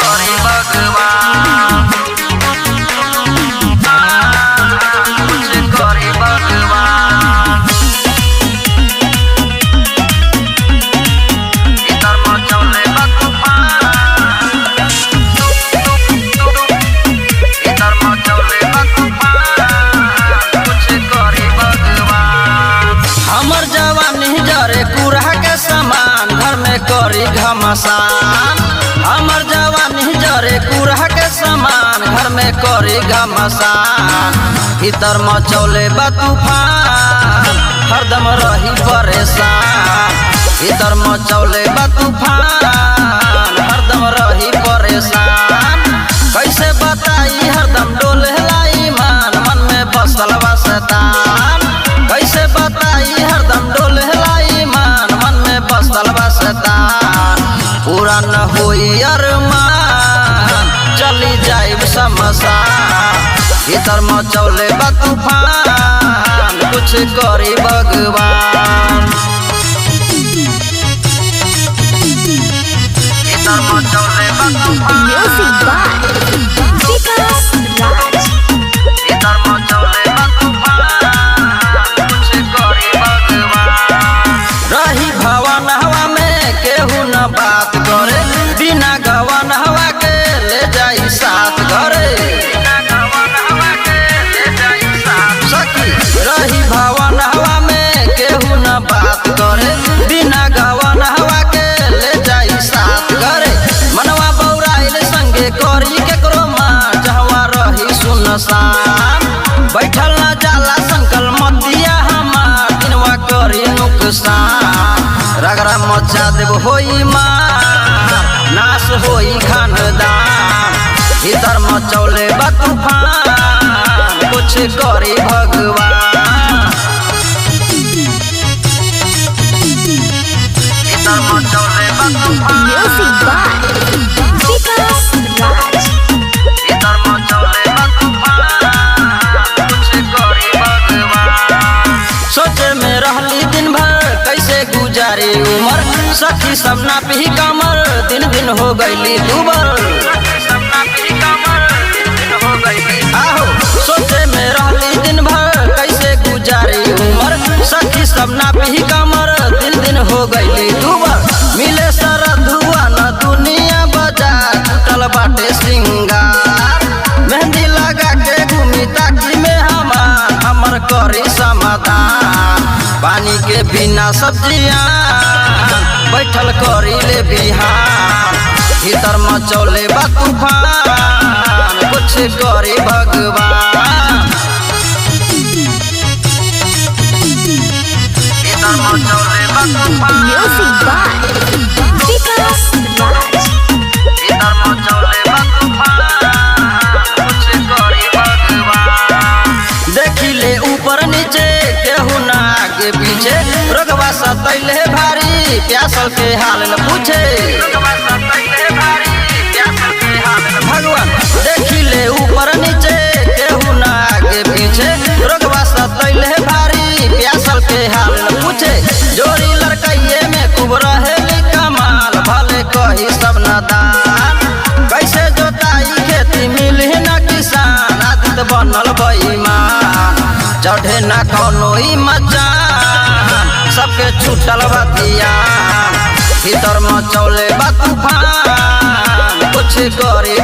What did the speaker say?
करे भगवान, कुछ करे भगवान। इधर मचौले बा तूफान, इधर मचौले बा तूफान, कुछ करे भगवान। हमर जवानी जरे कुरहा के समान, घर में करी घमसान। हमर जवानी जरे कुरहा के समान, घर में करी घमसान। भीतर मचौले बा तूफान, हरदम रही परेशान। भीतर मचौले बा तूफान, हरदम रही परेशान। कैसे बताई हरदम डोलेला ईमान, मन में बसल बा शैतान। कैसे बताई हरदम डोलेला ईमान, मन में बसल बा शैतान। पूरा न होई अरमान, चली जाइब शमशान। भीतर मचौले बा तूफान, कुछ करी भगवान। भीतर मचौले बा तूफान, Music by Vikas Raj. भीतर मचौले बा तूफान, कुछ करी भगवान। रही भवन हवा में केहू न बात करे, बिना गवन हवा के ले जाई साथ घरे। सखी रही भवन हवा में केहू न बात करे, बिना गवन हवा के ले जाई साथ घरे। मनवा बौराइल संगे करी केकरो मार, जहवा रही सुनसान। बैठल न जाला संकल मतिया हमार, दिनवा करी नुकसान। रगड़ा मचा देव होई मार, नाश होई खानदान। भीतर मचौले बा तूफान, कुछ करी भगवान। भीतर मचौले बा तूफान, Music by Vikas Raj. भीतर मचौले बा तूफान, कुछ करी भगवान। सोचे में रहली दिन भर कैसे गुजारी उमर, सखी सब ना पी कमर, दिन दिन हो गईली दुबर। आहो सोचे में रहली दिन भर कैसे गुजारी उमर, सखी सब ना पी कमर, दिन दिन हो गईली दुबर। मिले सर धुआ न दुनिया बाजार, टूटल बाटे सिंगार। मेहंदी लगा के घूमी ताकि में हमर करी समाधान। पानी के बिना सब्जियां बैठल करी ले बिहान। भीतर मचौले बा तूफान, कुछ करी भगवान। भीतर मचौले बा तूफान, Music by Vikas Raj. भीतर मचौले बा तूफान, कुछ करी भगवान। देखी ले ऊपर नीचे केहू ना आगे पीछे, रोगवा सतैले भारी प्यासल के हाल न पूछे। भगवान देखी ले ऊपर नीचे केहू ना आगे पीछे, रोगवा सतैले भारी प्यासल के हाल न पूछे। जोड़ी लड़कइये में खूब रहेली कमाल, भले कही सब नादान। कैसे जोताई खेती मिली न किसान, आदित बनल बेईमान। चढ़े ना कौनो ई मचान, सबके छूटल बतियान। भीतर मचौले बा तूफान, कुछ करी